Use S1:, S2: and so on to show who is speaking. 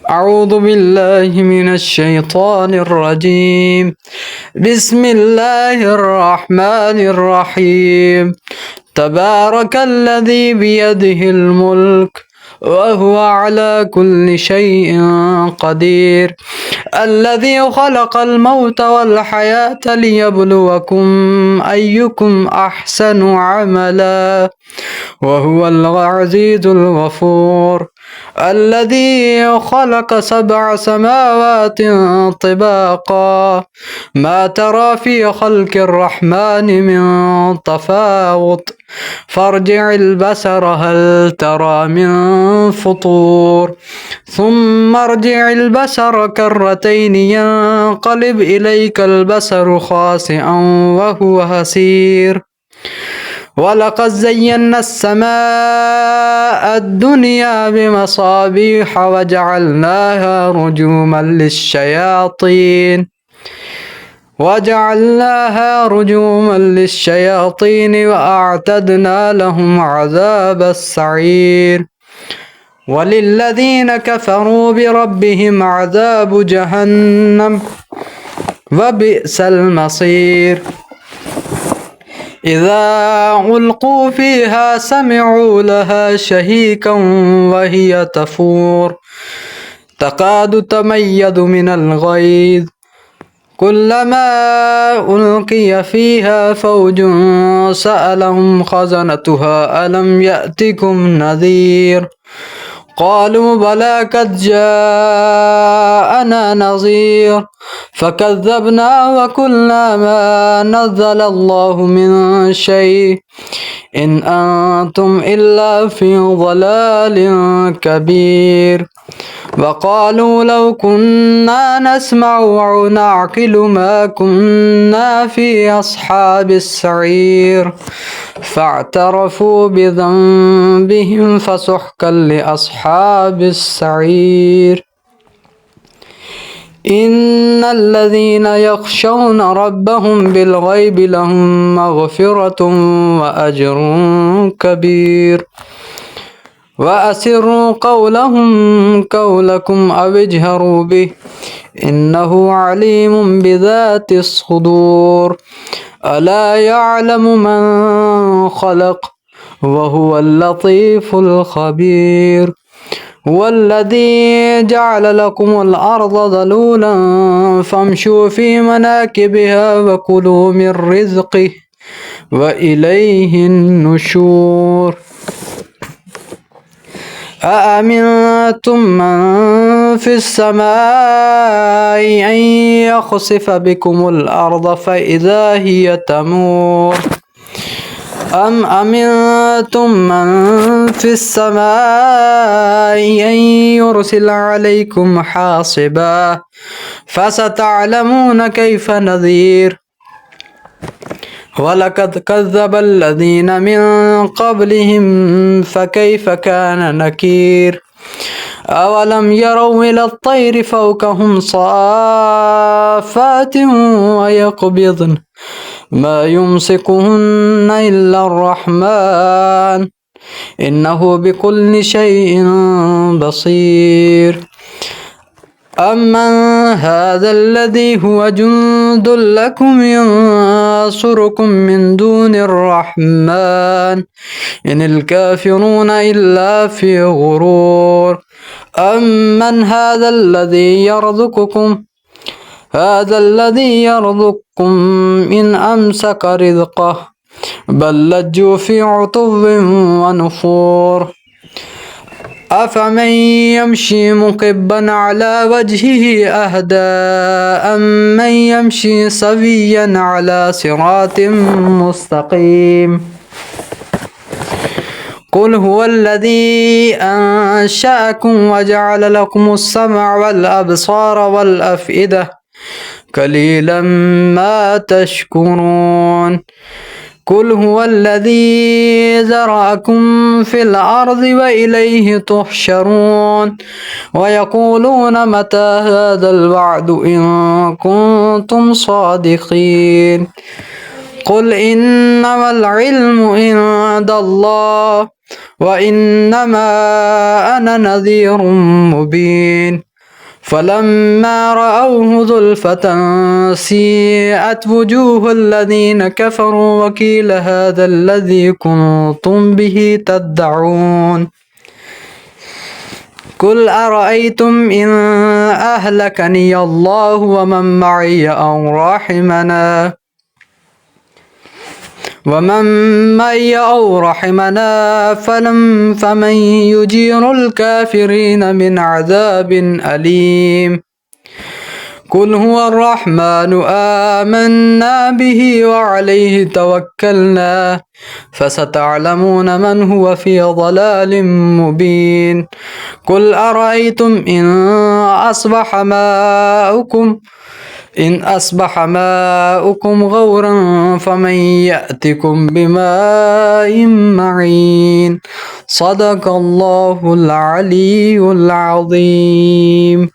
S1: أعوذ بالله من الشيطان الرجيم. بسم الله الرحمن الرحيم. تبارك الذي بيده الملك وهو على كل شيء قدير. الذي خلق الموت والحياة ليبلوكم أيكم أحسن عملا وهو العزيز الغفور. الذي خلق 7 سماوات طباقا ما ترى في خلق الرحمن من تفاوت فارجع البصر هل ترى من فطور ثم ارجع البصر كرتين ينقلب إليك البصر خاسئا وهو هسير. ولقد زينا السماء الدنيا بمصابيح وجعلناها رجوما للشياطين وأعتدنا لهم عذاب السعير. وللذين كفروا بربهم عذاب جهنم وبئس المصير. إذا ألقوا فيها سمعوا لها شهيقا وهي تفور تكاد تميز من الغيظ كلما ألقي فيها فوج سألهم خزنتها ألم يأتكم نذير قالوا بلى قد جاءنا نذير فكذبنا وقلنا ما نزل الله من شيء إن أنتم إلا في ضلال كبير. وقالوا لو كنا نسمع أو نعقل ما كنا في أصحاب السعير فاعترفوا بذنبهم فسحقا لأصحاب السعير. إن الذين يخشون ربهم بالغيب لهم مغفرة وأجر كبير. وأسروا قولكم أو اجهروا به إنه عليم بذات الصدور. ألا يعلم من خلق وهو اللطيف الخبير. هو الذي جعل لكم الأرض ذلولا فامشوا في مناكبها وكلوا من رزقه وإليه النشور. أأمنتم من في السماء أن يخسف بكم الأرض فإذا هي تمور أم أمنتم من في السماء أن يرسل عليكم حاصبا فستعلمون كيف نذير. ولقد كذب الذين من قبلهم فكيف كان نكير. أولم يروا إلى الطير فوقهم صافات ويقبضن ما يمسكهن إلا الرحمن إنه بكل شيء بصير. أمن هذا الذي هو جند لكم ينصركم من دون الرحمن إن الكافرون إلا في غرور. أمن هذا الذي يرزقكم إن أمسك رزقه بل لجوا في عتو ونفور. أفمن يمشي مكبا على وجهه أهدى أمن يمشي سويا على صراط مستقيم. قل هو الذي أنشأكم وجعل لكم السمع والأبصار والأفئدة قليلا ما تشكرون. قل هو الذي ذرأكم في الأرض وإليه تحشرون ويقولون متى هذا الوعد إن كنتم صادقين. قل إنما العلم عند الله وإنما أنا نذير مبين. فلما رأوه زلفة سيئت وجوه الذين كفروا وقيل هذا الذي كنتم به تدعون قل أرأيتم إن أهلكني الله ومن معي أو رحمنا فمن يجير الكافرين من عذاب أليم قل هو الرحمن آمنا به وعليه توكلنا فستعلمون من هو في ضلال مبين قل أرأيتم إن أصبح ماؤكم غورا فمن يأتكم بماء معين صدق الله العلي العظيم.